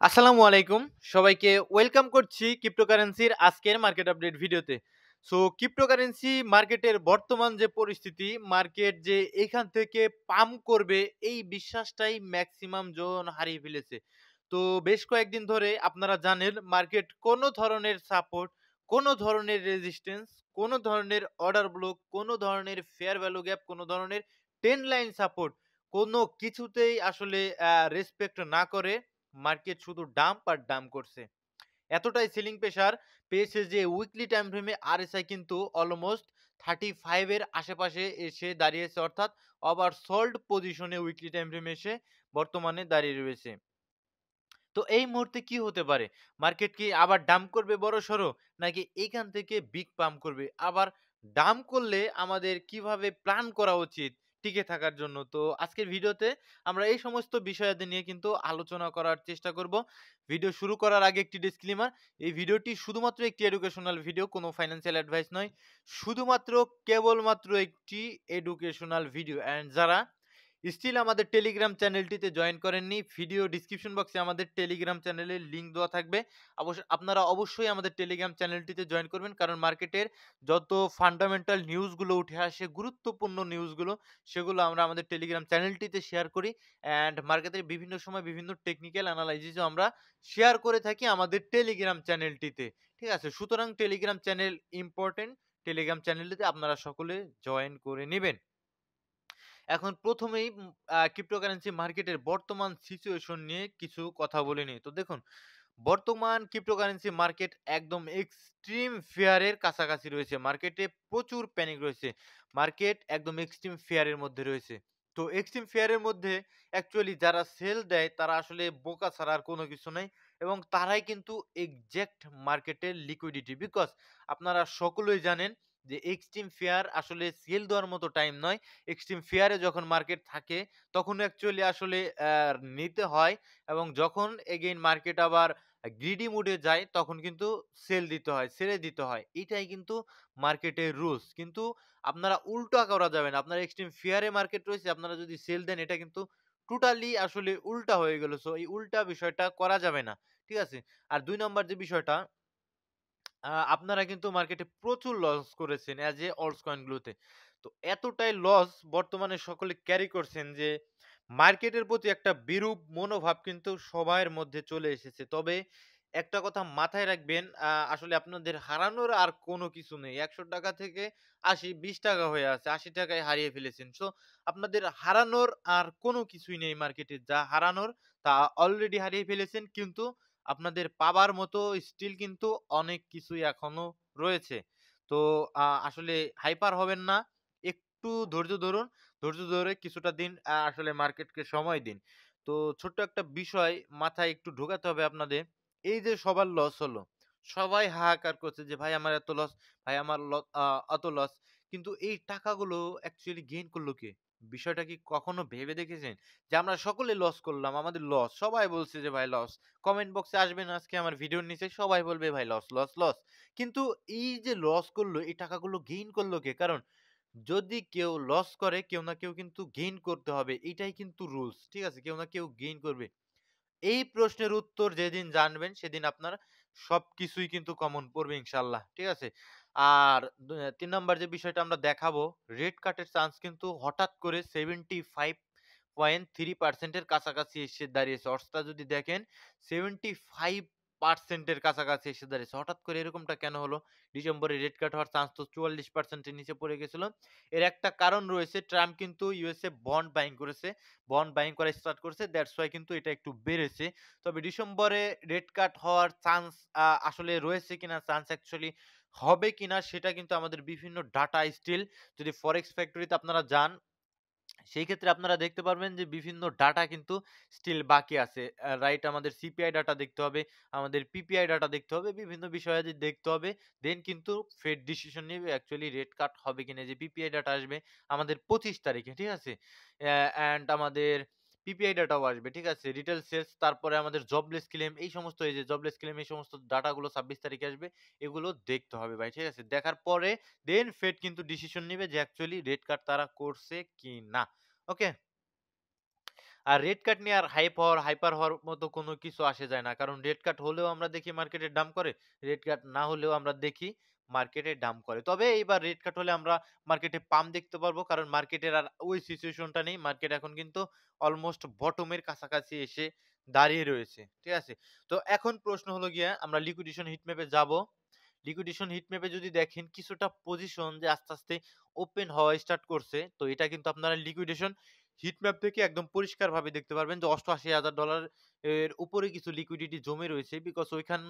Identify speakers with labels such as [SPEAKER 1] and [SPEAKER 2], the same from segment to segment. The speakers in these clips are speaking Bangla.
[SPEAKER 1] আসসালামু আলাইকুম। সবাইকে ওয়েলকাম করছি ক্রিপ্টোকারেন্সির আজকের মার্কেট আপডেট ভিডিওতে। সো ক্রিপ্টোকারেন্সি মার্কেটের বর্তমান যে পরিস্থিতি, মার্কেট যে এখান থেকে পাম্প করবে এই বিশ্বাসটাই মেক্সিমাম জন হারিয়ে ফেলেছে। তো বেশ কয়েকদিন ধরে আপনারা জানেন মার্কেট কোনো ধরনের সাপোর্ট, কোনো ধরনের রেজিস্ট্যান্স, কোনো ধরনের অর্ডার ব্লক, কোনো ধরনের ফেয়ার ভ্যালু গ্যাপ, কোনো ধরনের ট্রেন্ড লাইন সাপোর্ট কোনো কিছুতেই আসলে রেসপেক্ট না করে মার্কেট শুধু ডাম্প আর ডাম্প করছে। এতটাই সেলিং প্রেশার পেয়েছে যে উইকলি টাইম ফ্রেমে আরএসআই কিন্তু অলমোস্ট 35 এর আশেপাশে এসে দাঁড়িয়েছে, অর্থাৎ ওভারসোল্ড পজিশনে উইকলি টাইম ফ্রেমে এসে বর্তমানে দাঁড়িয়ে রয়েছে। তো এই মুহূর্তে কি হতে পারে? মার্কেট কি আবার ডাম্প করবে বড়সড়? নাকি এইখান থেকে বিগ পাম্প করবে? আবার ডাম্প করলে আমাদের কিভাবে প্ল্যান করা উচিত টিকে থাকার জন্য? তো আজকের ভিডিওতে আমরা এই সমস্ত বিষয়াদি নিয়ে কিন্তু আলোচনা করার চেষ্টা করব। ভিডিও শুরু করার আগে একটি ডিসক্লেইমার, এই ভিডিওটি শুধুমাত্র একটি এডুকেশনাল ভিডিও, কোনো ফাইন্যান্সিয়াল অ্যাডভাইস নয়। শুধুমাত্র কেবলমাত্র একটি এডুকেশনাল ভিডিও। অ্যান্ড যারা স্টিল আমাদের টেলিগ্রাম চ্যানেলটিতে জয়েন করেননি, ভিডিও ডিসক্রিপশন বক্সে আমাদের টেলিগ্রাম চ্যানেলের লিঙ্ক দেওয়া থাকবে। আপনারা অবশ্যই আমাদের টেলিগ্রাম চ্যানেলটিতে জয়েন করবেন, কারণ মার্কেটের যত ফান্ডামেন্টাল নিউজগুলো উঠে আসে, গুরুত্বপূর্ণ নিউজগুলো, সেগুলো আমরা আমাদের টেলিগ্রাম চ্যানেলটিতে শেয়ার করি। অ্যান্ড মার্কেটের বিভিন্ন সময় বিভিন্ন টেকনিক্যাল অ্যানালাইসিসও আমরা শেয়ার করে থাকি আমাদের টেলিগ্রাম চ্যানেলটিতে। ঠিক আছে? সুতরাং টেলিগ্রাম চ্যানেল ইম্পর্টেন্ট। টেলিগ্রাম চ্যানেলটিতে আপনারা সকলে জয়েন করে নিবেন। এখন ১ম এই ক্রিপ্টোকারেন্সি মার্কেটের বর্তমান সিচুয়েশন নিয়ে কিছু কথা বলে নিই। তো দেখুন, বর্তমান ক্রিপ্টোকারেন্সি মার্কেট একদম এক্সট্রিম ফিয়ার এর কাছাকাছি রয়েছে। মার্কেটে প্রচুর প্যানিক রয়েছে। মার্কেট একদম এক্সট্রিম ফিয়ার এর মধ্যে রয়েছে। তো এক্সট্রিম ফিয়ার এর মধ্যে অ্যাকচুয়ালি যারা সেল দেয় তারা আসলে বোকা ছাড়া আর কোনো কিছু নাই, এবং তারাই কিন্তু এক্সাক্ট মার্কেটের লিকুইডিটি। বিকজ আপনারা সকলেই জানেন যে এক্সট্রিম ফিয়ার আসলে সেল দেওয়ার মতো টাইম নয়। এক্সট্রিম ফিয়ার এ যখন মার্কেট থাকে তখন অ্যাকচুয়ালি আসলে নিতে হয়, এবং যখন এগেইন মার্কেট আবার গ্রিডি মুডে যায় তখন কিন্তু সেল দিতে হয়, ছেড়ে দিতে হয়। এটাই কিন্তু মার্কেটের রুলস। কিন্তু আপনারা উল্টা করা যাবে না। আপনার এক্সট্রিম ফিয়ার এ মার্কেট রয়েছে, আপনারা যদি সেল দেন এটা কিন্তু টোটালি আসলে উল্টা হয়ে গেল। সো এই উল্টা বিষয়টা করা যাবে না। ঠিক আছে? আর ২ নাম্বার যে বিষয়টা, আপনারা কিন্তু মার্কেটে প্রচুর লস করেছেন এজ এ অলস কয়েন গুলোতে। তো এতটাই লস বর্তমানে সকলে ক্যারি করছেন যে মার্কেটের প্রতি একটা বিরূপ মনোভাব কিন্তু সবার মধ্যে চলে এসেছে। তবে একটা কথা মাথায় রাখবেন, আসলে আপনাদের হারানোর আর কোনো কিছু নেই। ৳১০০ থেকে ৮০, ৳২০ হয়ে আছে। ৳৮০ য় হারিয়ে ফেলেছেন। সো আপনাদের হারানোর আর কোনো কিছুই নেই মার্কেটে। যা হারানোর তা অলরেডি হারিয়ে ফেলেছেন। কিন্তু আপনাদের পাবার মতো স্টিল কিন্তু অনেক কিছুই এখনো রয়েছে। তো আসলে হাইপার হবেন না। একটু ধৈর্য ধরুন। ধৈর্য ধরে কিছুটা দিন আসলে মার্কেটকে সময় দিন। তো ছোট্ট একটা বিষয় মাথায় একটু ঢোকাতে হবে আপনাদের। এই যে সবার লস হলো, সবাই হাহাকার করছে যে ভাই আমার এত লস, ভাই আমার ল আ অত লস। কিন্তু এই টাকাগুলো অ্যাকচুয়ালি গেইন করলো কে? বিষয়টা কি কখনো ভেবে দেখেছেন? যে আমরা সকলে লস করলাম, আমাদের লস। সবাই বলছে যে ভাই লস। কমেন্ট বক্সে আসবেন আজকে আমার ভিডিওর নিচে, সবাই বলবে ভাই লস, লস, লস। কিন্তু এই যে লস করলো, এই টাকাগুলো গেইন করলো কে? কারণ যদি কেউ লস করে, কেউ না কেউ কিন্তু গেইন করতে হবে। এটাই কিন্তু রুলস। ঠিক আছে? কেউ না কেউ গেইন করবে। এই প্রশ্নের উত্তর যেদিন জানবেন সেদিন আপনার সবকিছুই কিন্তু কমন পড়বে ইনশাআল্লাহ। ঠিক আছে? আর ৩ নাম্বার যে বিষয়টা আমরা দেখাবো, রেড কাটের চান্স কিন্তু হঠাৎ করে 75.3% এর কাছাকাছি এসে দাঁড়িয়েছে। অর্থাৎ যদি দেখেন 75% এর কাছাকাছি এসে দাঁড়িয়েছে। হঠাৎ করে এরকমটা কেন হলো? ডিসেম্বরে রেড কাট হওয়ার চান্স তো 44% এর নিচে পড়ে গেছিল। এর একটা কারণ রয়েছে, ট্রাম্প কিন্তু ইউএসএ বন্ড বাইং করেছে। বন্ড বাইং করা স্টার্ট করছে। দ্যাটস ওয়াই কিন্তু এটা একটু বেড়েছে। তবে ডিসেম্বরে রেড কাট হওয়ার চান্স আসলে রয়েছে কিনা, চান্স অ্যাকচুয়ালি হবে কিনা সেটা কিন্তু আমাদের বিভিন্ন ডাটা স্টিল, যদি ফরেক্স ফ্যাক্টরিতে আপনারা যান সেই ক্ষেত্রে আপনারা দেখতে পারবেন যে বিভিন্ন ডাটা কিন্তু স্টিল বাকি আছে। রাইট, আমাদের সিপিআই ডাটা দেখতে হবে, আমাদের পিপিআই ডাটা দেখতে হবে, বিভিন্ন বিষয়াদি দেখতে হবে। দেন কিন্তু ফেড ডিসিশন নিবে অ্যাকচুয়ালি রেট কাট হবে কিনা। যে পিপিআই ডাটা আসবে আমাদের ২৫ তারিখে, ঠিক আছে? অ্যান্ড আমাদের পিপিআই ডাটাও আসবে, ঠিক আছে? রিটেল সেলস, তারপরে আমাদের জবলেস ক্লেম, এই সমস্ত, এই যে জবলেস ক্লেম, এই সমস্ত ডাটাগুলো ২৬ তারিখে আসবে। এগুলো দেখতে হবে ভাই, ঠিক আছে? দেখার পরে দেন ফেড কিন্তু ডিসিশন নিবে যে অ্যাকচুয়ালি রেট কাট তারা করছে কিনা। ওকে? আর রেড কাট নিয়ে আর হাইপার হওয়ার মতো কোনো কিছু আসে যায় না। কারণ রেড কাট হলেও আমরা দেখি মার্কেটে ডাম্প করে, রেড কাট না হলেও আমরা দেখি মার্কেটে ডাম্প করে। তবে এইবার রেড কাট হলে আমরা মার্কেটে পাম্প দেখতে পারবো। কারণ মার্কেটের আর ওই সিচুয়েশনটা নেই। মার্কেট এখন কিন্তু অলমোস্ট বটমের কাছাকাছি এসে দাঁড়িয়ে রয়েছে। ঠিক আছে? তো এখন প্রশ্ন হলো গিয়ে আমরা লিকুইডেশন হিট ম্যাপে যাবো। লিকুইডেশন হিট ম্যাপে যদি দেখেন কিছুটা পজিশন যে আস্তে, আস্তে ওপেন হওয়া স্টার্ট করছে। তো এটা কিন্তু আপনারা লিকুইডেশন হিট ম্যাপ থেকে একদম পরিষ্কারভাবে দেখতে পারবেন যে $৮৮,০০০ এর উপরে কিছু লিকুইডিটি জমে রয়েছে। বিকজ ওইখান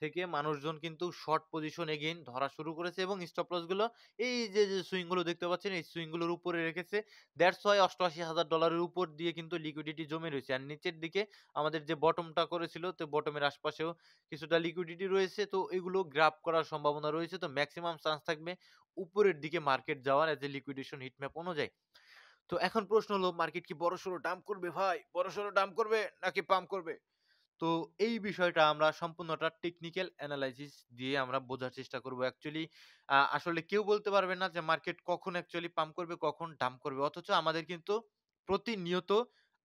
[SPEAKER 1] থেকে মানুষজন কিন্তু শর্ট পজিশন এগেইন ধরা শুরু করেছে এবং স্টপ লস গুলো এই যে সুইং গুলো দেখতে পাচ্ছেন এই সুইং গুলোর উপরে রেখেছে। দ্যাটস ওয়াই $৮৮,০০০ এর উপর দিয়ে কিন্তু লিকুইডিটি জমে রয়েছে। আর নিচের দিকে আমাদের যে বটমটা করেছিল তো বটমের আশপাশেও কিছুটা লিকুইডিটি রয়েছে। তো এগুলো গ্রাব করার সম্ভাবনা রয়েছে। তো মেক্সিমাম চান্স থাকবে উপরের দিকে মার্কেট যাওয়ার as a liquidation hit map অনুযায়ী। তো এখন প্রশ্ন হলো মার্কেট কি বড়সড় ডাম্প করবে ভাই? বড়সড় ডাম্প করবে নাকি পাম্প করবে? তো এই বিষয়টা আমরা সম্পূর্ণটা টেকনিক্যাল অ্যানালাইসিস দিয়ে আমরা বোঝার চেষ্টা করব। অ্যাকচুয়ালি আসলে কেউ বলতে পারবে না যে মার্কেট কখন অ্যাকচুয়ালি পাম্প করবে, কখন ডাম্প করবে। অথচ আমাদের কিন্তু প্রতিনিয়ত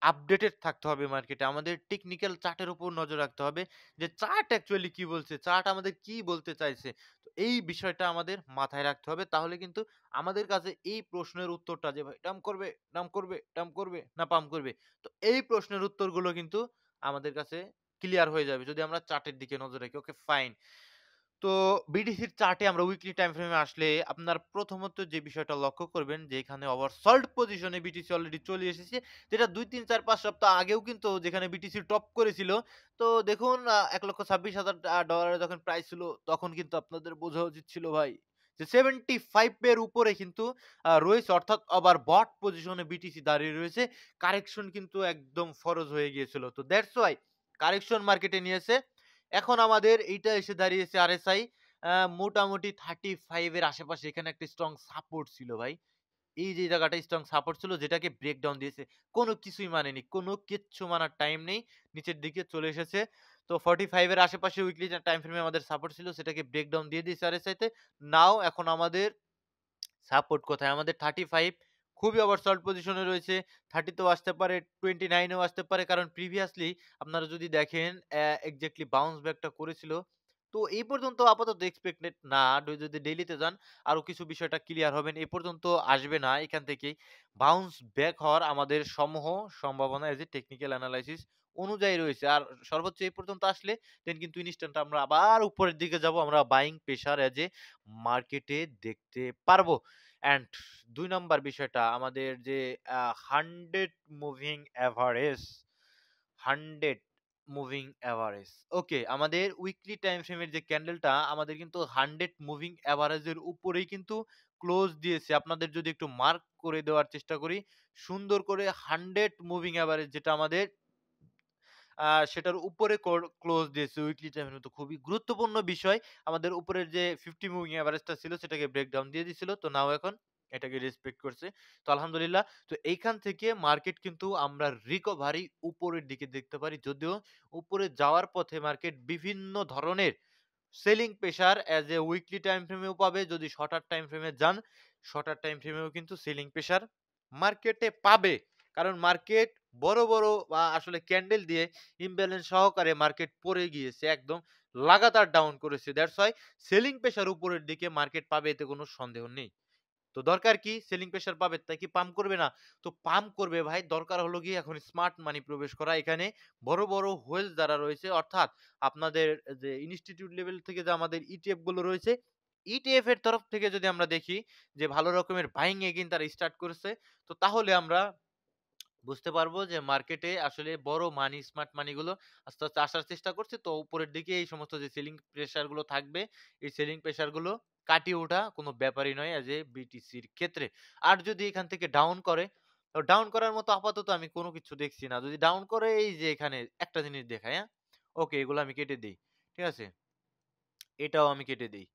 [SPEAKER 1] আপডেটেড থাকতে হবে মার্কেটে। আমাদের টেকনিক্যাল চার্টের উপর নজর রাখতে হবে যে চার্ট অ্যাকচুয়ালি কি বলছে, চার্ট আমাদের কি বলতে চাইছে। তো এই বিষয়টা আমাদের মাথায় রাখতে হবে। তাহলে কিন্তু আমাদের কাছে এই প্রশ্নের উত্তরটা যে ভাই ডাম্প করবে, ডাম্প করবে, ডাম্প করবে না পাম্প করবে। তো এই প্রশ্নের উত্তরগুলো কিন্তু আমাদের কাছে ক্লিয়ার হয়ে যাবে যদি আমরা চার্টের দিকে নজর রাখি। Okay fine. তো বিটিসির চার্টে আমরা উইকলি টাইম ফ্রেমে আসলে আপনার প্রথমত যে বিষয়টা লক্ষ্য করবেন যে এখানে ওভারসোল্ড পজিশনে বিটিসি অলরেডি চলে এসেছে। যেটা ২, ৩, ৪, ৫ সপ্তাহ আগেও কিন্তু যেখানে বিটিসি টপ করেছিল। তো দেখুন $১,২৬,০০০ যখন প্রাইস ছিল তখন কিন্তু আপনাদের বোঝা উচিত ছিল ভাই যে 75 এর উপরে কিন্তু রয়েছে অর্থাৎ ওভারবট পজিশনে বিটিসি দাঁড়িয়ে রয়েছে। কারেকশন কিন্তু একদম ফরজ হয়ে গিয়েছিল। তো দ্যাটস ওয়াই কারেকশন মার্কেটে নিয়েছে। এখন আমাদের এইটা এসে দাঁড়িয়েছে আরএসআই মোটামুটি 35 এর আশেপাশে এখানে একটা স্ট্রং সাপোর্ট ছিল ভাই। এই যে জায়গাটা স্ট্রং সাপোর্ট ছিল যেটাকে ব্রেকডাউন দিয়েছে। কোনো কিছুই মানেনি। কোনো কিচ্ছু মানার টাইম নেই। নিচের দিকে চলে এসেছে। তো 45 এর আশেপাশে উইকলি যে টাইম ফ্রেমে আমাদের সাপোর্ট ছিল সেটাকে ব্রেকডাউন দিয়ে দিয়েছে আরএসআই তে। নাও এখন আমাদের সাপোর্ট কোথায়? আমাদের 35 খুবই ওভারসোল্ড পজিশনে রয়েছে। 30 তেও আসতে পারে, 29 এও আসতে পারে। কারণ প্রিভিয়াসলি আপনারা যদি দেখেন এক্সাক্টলি বাউন্স ব্যাকটা করেছিল। তো এই পর্যন্ত আপাতত এক্সপেক্টেড না। যদি ডেইলিতে যান আরো কিছু বিষয়টা ক্লিয়ার হবেন। এ পর্যন্ত আসবে না এখান থেকেই। বাউন্স ব্যাক হওয়ার আমাদের সমূহ সম্ভাবনা এজ এ টেকনিক্যাল অ্যানালাইসিস অনুযায়ী রয়েছে। আর সর্বোচ্চ এই পর্যন্ত আসলে দেন কিন্তু ইনস্ট্যান্ট আমরা আবার উপরের দিকে যাবো। আমরা বাইং প্রেশার এজ এ মার্কেটে দেখতে পারবো। অ্যান্ড ২ নাম্বার বিষয়টা আমাদের যে 100 মুভিং এভারেজ, 100 মুভিং এভারেজ। ওকে, আমাদের উইকলি টাইম ফ্রেমের যে ক্যান্ডেলটা আমাদের কিন্তু 100 মুভিং এভারেজের উপরেই কিন্তু ক্লোজ দিয়েছে। আপনাদের যদি একটু মার্ক করে দেওয়ার চেষ্টা করি, সুন্দর করে 100 মুভিং এভারেজ যেটা আমাদের সেটার উপরে ক্লোজ দিয়েছে উইকলি টাইমের মতো খুবই গুরুত্বপূর্ণ বিষয়। আমাদের উপরের যে 50 মুভিং এভারেজটা ছিল সেটাকে ব্রেকডাউন দিয়ে দিছিল। তো নাও এখন এটাকে রেসপেক্ট করছে। তো আলহামদুলিল্লাহ। তো এইখান থেকে মার্কেট কিন্তু আমরা রিকভারি উপরের দিকে দেখতে পারি। যদিও উপরে যাওয়ার পথে মার্কেট বিভিন্ন ধরনের selling pressure as a weekly time ফ্রেমেও পাবে। যদি শর্টার টাইম ফ্রেমে যান, শর্টার টাইম ফ্রেমেও কিন্তু সেলিং প্রেশার মার্কেটে পাবে। কারণ মার্কেট বড়, বড় আসলে ক্যান্ডেল দিয়ে ইমব্যালেন্স সহকারে মার্কেট পড়ে গিয়েছে। একদম লাগাতার ডাউন করেছে। দ্যাটস হোয়াই সেলিং প্রেশার উপরের দিকে মার্কেট পাবে এতে কোনো সন্দেহ নেই। তো দরকার কি? সেলিং প্রেশার পাবে তাই কি পাম্প করবে না? তো পাম্প করবে ভাই। দরকার হলো গিয়ে এখন স্মার্ট মানি প্রবেশ করা। এখানে বড়, বড় হোয়েলস যারা রয়েছে অর্থাৎ আপনাদের যে ইনস্টিটিউট লেভেল থেকে যে আমাদের ইটিএফ গুলো রয়েছে, ইটিএফ এর তরফ থেকে যদি আমরা দেখি যে ভালো রকমের বাইং এগেইন তারা স্টার্ট করেছে। তো তাহলে আমরা বুঝতে পারবো যে মার্কেটে আসলে বড় মানি স্মার্ট মানি গুলো আস্তে, আস্তে আসার চেষ্টা করছে। তো উপরের দিকে এই সমস্ত যে সেলিং প্রেশার গুলো থাকবে, এই সেলিং প্রেশার গুলো কাটিয়ে ওঠা কোনো ব্যাপারই নয় এজ এ বিটিসির ক্ষেত্রে। আর যদি এখান থেকে ডাউন করে, তো ডাউন করার মতো আপাতত আমি কোনো কিছু দেখছি না। যদি ডাউন করে এই যে এখানে একটা জিনিস দেখায়, হ্যাঁ? ওকে, এগুলো আমি কেটে দেই। ঠিক আছে? এটাও আমি কেটে দেই।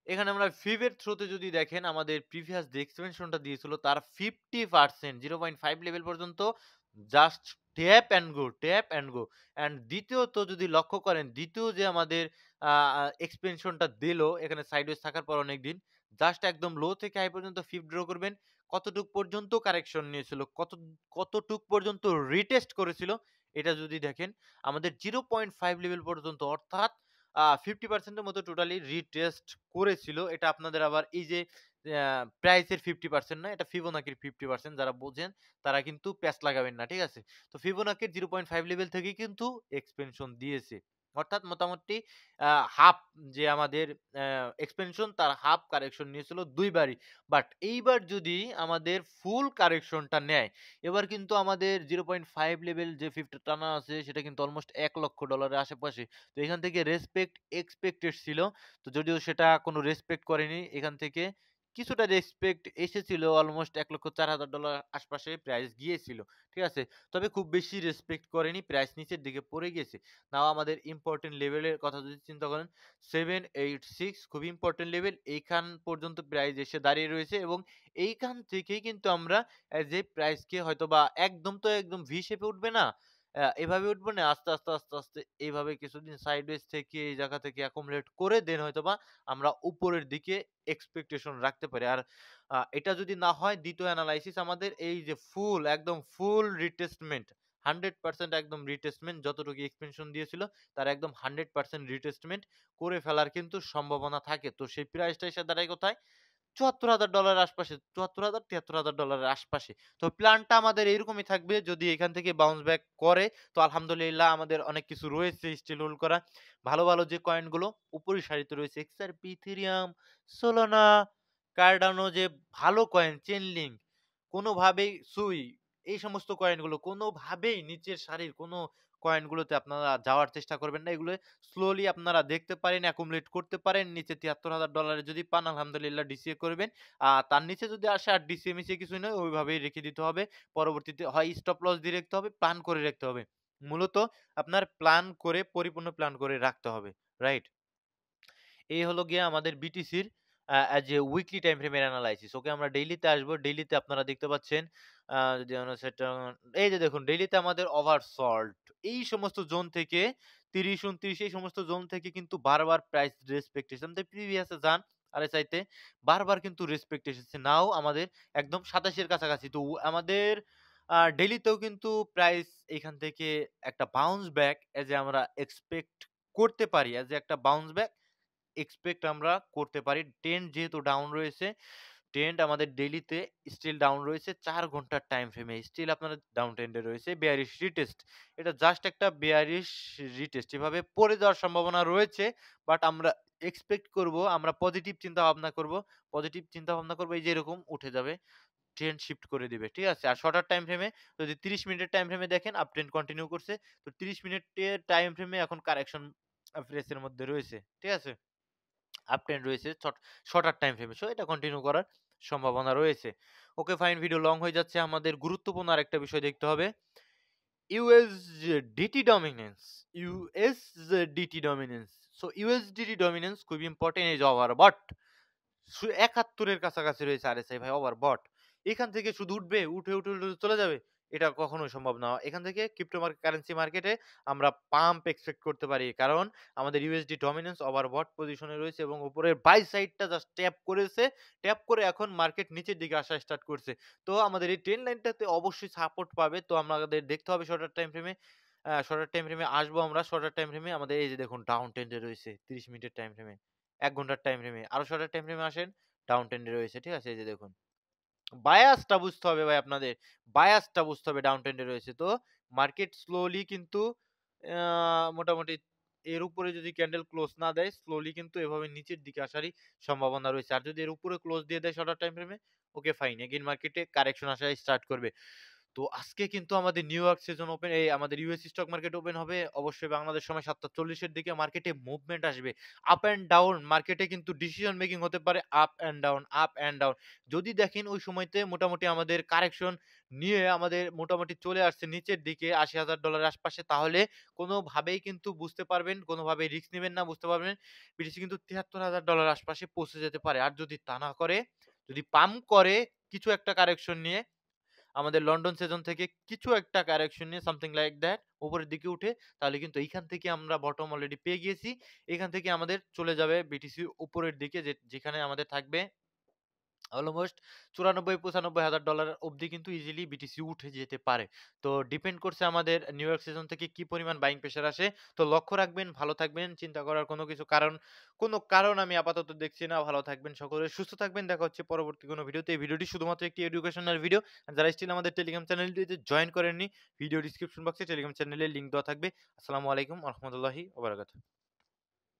[SPEAKER 1] এখানে আমরা ফিভ এর থ্রুতে যদি দেখেন আমাদের প্রিভিয়াস যে এক্সপেনশনটা দিয়েছিল তার 50% 0.5 লেভেল পর্যন্ত just tap and go, tap and go. And দ্বিতীয়ত যদি লক্ষ্য করেন দ্বিতীয় যে আমাদের এক্সপেনশনটা দিল এখানে সাইডওয়েজ থাকার পর অনেকদিন জাস্ট একদম লো থেকে হাই পর্যন্ত ফিফ ড্র করবেন। কতটুক পর্যন্ত কারেকশন নিয়েছিল, কতটুক পর্যন্ত রিটেস্ট করেছিল, এটা যদি দেখেন আমাদের 0.5 লেভেল পর্যন্ত, অর্থাৎ 50% এর মতো টোটালি রিটেস্ট করেছিল। এটা আপনাদের আবার এই যে প্রাইসের 50% না, এটা ফিবোনাকির 50%। যারা বোঝেন তারা কিন্তু প্যাচ লাগাবেন না, ঠিক আছে? তো ফিবোনাকির 0.5 লেভেল থেকেই কিন্তু এক্সপেনশন দিয়েছে। অর্থাৎ মোটামুটি হাফ, যে আমাদের এক্সপেনশন তার হাফ কারেকশন নিয়েছিল ২ বারই। বাট এইবার যদি আমাদের ফুল কারেকশনটা নেয়, এবার কিন্তু আমাদের 0.5 লেভেল যে 50 টানা আছে সেটা কিন্তু অলমোস্ট $১,০০,০০০ এর আশেপাশে। তো এখান থেকে রেসপেক্ট এক্সপেক্টেড ছিল। তো যদিও সেটা কোনো রেসপেক্ট করেনি, এখান থেকে কিছুটা রেসপেক্ট এসেছিল, অলমোস্ট $১,০০,০০০ আশপাশে প্রাইস গিয়েছিল। ঠিক আছে? তবে খুব বেশি রেসপেক্ট করেনি, প্রাইস নিচের দিকে পড়ে গেছে। নাও আমাদের ইম্পোর্টেন্ট লেভেলের কথা যদি চিন্তা করেন, 786 খুবই ইম্পোর্টেন্ট লেভেল। এইখান পর্যন্ত প্রাইস এসে দাঁড়িয়ে রয়েছে এবং এইখান থেকেই কিন্তু আমরা যে প্রাইসকে হয়তোবা একদম তো একদম ভি শেপে উঠবে না। এভাবে উঠবে না। আস্তে, আস্তে এইভাবে কিছুদিন সাইডওয়েজ থেকে এই জায়গা থেকে accumulate করে দেন হয়তোবা আমরা উপরের দিকে এক্সপেকটেশন রাখতে পারি। আর এটা যদি না হয়, দ্বিতীয় এনালাইসিস আমাদের এই যে একদম ফুল রিটেস্টমেন্ট, 100% একদম রিটেস্টমেন্ট, যতটুকু এক্সপেনশন দিয়েছিল তার একদম 100% রিটেস্টমেন্ট করে ফেলার কিন্তু সম্ভাবনা থাকে। তো সেই প্রাইসটা এসে দাঁড়ায় কোথায়? $৭৪,০০০ এর আশপাশে, ৭৪,০০০ $৭৩,০০০ এর আশপাশে। তো প্ল্যানটা আমাদের এরকমই থাকবে, যদি এখান থেকে বাউন্স ব্যাক করে তো আলহামদুলিল্লাহ আমাদের অনেক কিছু রয়েছে স্টিল হোল্ড করা। ভালো যে কয়েনগুলো উপরের সারিতে রয়েছে, XRP, Ethereum, Solana, Cardano, যে ভালো কয়েন, Chainlink, কোনোভাবেই এই সমস্ত কয়েনগুলো কোনোভাবেই নিচের সারির কোনো কয়েনগুলোতে আপনারা যাওয়ার চেষ্টা করবেন না। এগুলো স্লোলি আপনারা দেখতে পারেন, অ্যাকুমুলেট করতে পারেন। নিচে $৭৩,০০০ যদি পান আলহামদুলিল্লাহ ডিসিএ করবেন। তার নিচে যদি আসে আর ডিসিএ মিসিএ কিছুই নয়, ওইভাবেই রেখে দিতে হবে। পরবর্তীতে হয় স্টপ লস দিয়ে রাখতে হবে, প্ল্যান করে রাখতে হবে। মূলত আপনার প্ল্যান করে, পরিপূর্ণ প্ল্যান করে রাখতে হবে। রাইট? এই হলো গিয়ে আমাদের বিটিসির অ্যাজ এ উইকলি টাইম ফ্রেমের অ্যানালাইসিস। ওকে, আমরা ডেইলিতে আসবো। ডেইলিতে আপনারা দেখতে পাচ্ছেন, যদি আমরা সেটা, এই যে দেখুন ডেইলিতে আমাদের ওভারসল্ট এই সমস্ত জোন থেকে ৩০, ২৯ এই সমস্ত জোন থেকে কিন্তু বারবার প্রাইস রেসপেক্ট এসেছে। আমাদের প্রিভিয়াসে যান আরএসআই তে, বারবার কিন্তু রেসপেক্ট এসেছে। নাও আমাদের একদম ২৭ এর কাছাকাছি। তো আমাদের ডেইলিতেও কিন্তু প্রাইস এখান থেকে একটা বাউন্স ব্যাক এজ এ আমরা এক্সপেক্ট করতে পারি। এজ এ একটা বাউন্স ব্যাক এক্সপেক্ট আমরা করতে পারি। ট্রেন্ড যেহেতু ডাউন রয়েছে, ট্রেন্ড আমাদের ডেইলিতে স্টিল ডাউন রয়েছে ৪ ঘন্টার টাইম ফ্রেমে। স্টিল আপনার ডাউন ট্রেন্ডে রয়েছে। Bearish retest. এটা জাস্ট একটা বেয়ারিশ রিটেস্ট। এভাবে পড়ে যাওয়ার সম্ভাবনা রয়েছে। বাট আমরা এক্সপেক্ট করব, আমরা পজিটিভ চিন্তা ভাবনা করব। পজিটিভ চিন্তা ভাবনা করব, এই যে এরকম উঠে যাবে। ট্রেন্ড শিফট করে দিবে। ঠিক আছে? আর শর্টার টাইম ফ্রেমে যদি ৩০ মিনিটের টাইম ফ্রেমে দেখেন, আপ ট্রেন্ড কন্টিনিউ করছে। তো ৩০ মিনিটের টাইম ফ্রেমে এখন কারেকশন ফেজের মধ্যে রয়েছে। ঠিক আছে? আপ ট্রেন্ড রয়েছে শর্টার টাইম ফ্রেমে। সো এটা কন্টিনিউ করার সম্ভাবনা রয়েছে। ওকে ফাইন, ভিডিও লং হয়ে যাচ্ছে। আমাদের গুরুত্বপূর্ণ আরেকটা বিষয় দেখতে হবে। USDT dominance. USDT dominance. So USDT dominance খুবই ইম্পোর্টেন্ট। এই যে ওভারবট ৭১ এর কাছাকাছি রয়েছে আরএসআই ভাই, ওভারবট। এখান থেকে শুধু উঠে চলে যাবে। এটা কখনোই সম্ভব না। এখান থেকে কারেন্সি মার্কেটে আমরা পাম্প এক্সপেক্ট করতে পারি। কারণ আমাদের ইউএসডি ডমিন্যান্স ওভারবট পজিশনে রয়েছে এবং উপরের বাই সাইডটা জাস্ট ট্যাপ করেছে। ট্যাপ করে এখন মার্কেট নিচের দিকে আসা স্টার্ট করছে। তো আমাদের এই ট্রেন্ড লাইনটাতে অবশ্যই সাপোর্ট পাবে। তো আমাদের দেখতে হবে শর্টার টাইম ফ্রেমে। শর্টার টাইম ফ্রেমে আসবো আমরা। শর্টার টাইম ফ্রেমে আমাদের এই যে দেখুন ডাউন ট্রেন্ডে রয়েছে ৩০ মিনিটের টাইম ফ্রেমে। ১ ঘন্টার টাইম ফ্রেমে। আরো শর্টার টাইম ফ্রেমে আসেন, ডাউন ট্রেন্ডে রয়েছে। ঠিক আছে? এই যে দেখুন। বায়াসটা বুঝতে হবে ভাই আপনাদের। বায়াসটা বুঝতে হবে, ডাউন ট্রেন্ডে রয়েছে। তো মার্কেট স্লোলি কিন্তু আ মোটামুটি এর উপরে যদি ক্যান্ডেল ক্লোজ না দেয়, স্লোলি কিন্তু এভাবে নিচের দিকে আসারই সম্ভাবনা রয়েছে। আর যদি এর উপরে ক্লোজ দিয়ে দেয় শর্টার টাইম ফ্রেমে, ওকে ফাইন। এগেইন মার্কেটে কারেকশন আসা স্টার্ট করবে। তো আজকে কিন্তু আমাদের নিউ ইয়র্ক সেশন ওপেন, এই আমাদের ইউএস স্টক মার্কেট ওপেন হবে অবশ্যই বাংলাদেশ সময় ৭:৪০ এর দিকে। মার্কেটে মুভমেন্ট আসবে। আপ অ্যান্ড ডাউন মার্কেটে কিন্তু ডিসিশন মেকিং হতে পারে up and down, up and down. যদি দেখেন ওই সময়তে মোটামুটি আমাদের কারেকশন নিয়ে আমাদের মোটামুটি চলে আসছে নিচের দিকে $৮০,০০০ আশপাশে, তাহলে কোনোভাবেই কিন্তু বুঝতে পারবেন, কোনোভাবেই রিস্ক নিবেন না, বুঝতে পারবেন বিটিসি কিন্তু $৭৩,০০০ আশপাশে পৌঁছে যেতে পারে। আর যদি তা না করে, যদি পাম্প করে কিছু একটা কারেকশন নিয়ে, আমাদের লন্ডন সেজন থেকে কিছু একটা কারেকশন নিয়ে সামথিং লাইক দ্যাট উপরের দিকে উঠে, তাহলে কিন্তু এইখান থেকে আমরা বটম অলরেডি পেয়ে গিয়েছি। এখান থেকে আমাদের চলে যাবে বিটিসি উপরের দিকে, যেখানে আমাদের থাকবে অলমোস্ট ৯৪-৯৫,০০০ ডলার অবধি কিন্তু ইজিলি বিটিসি উঠে যেতে পারে। তো ডিপেন্ড করছে আমাদের নিউ ইয়র্ক সেশন থেকে কি পরিমাণ বাইং প্রেশার আসে। তো লক্ষ্য রাখবেন, ভালো থাকবেন, চিন্তা করার কোনো কারণ আমি আপাতত দেখছি না। ভালো থাকবেন সকলে, সুস্থ থাকবেন। দেখা হচ্ছে পরবর্তী কোনো ভিডিওতে। এই ভিডিওটি শুধুমাত্র একটি এডুকেশনাল ভিডিও। আর যারা স্টিল আমাদের টেলিগ্রাম চ্যানেলটিতে জয়েন করেননি, ভিডিও ডেসক্রিপশন বক্সে টেলিগ্রাম চ্যানেলের লিংক দেওয়া থাকবে। আসসালামু আলাইকুম ওয়া রাহমাতুল্লাহি ওয়া বারাকাতুহু।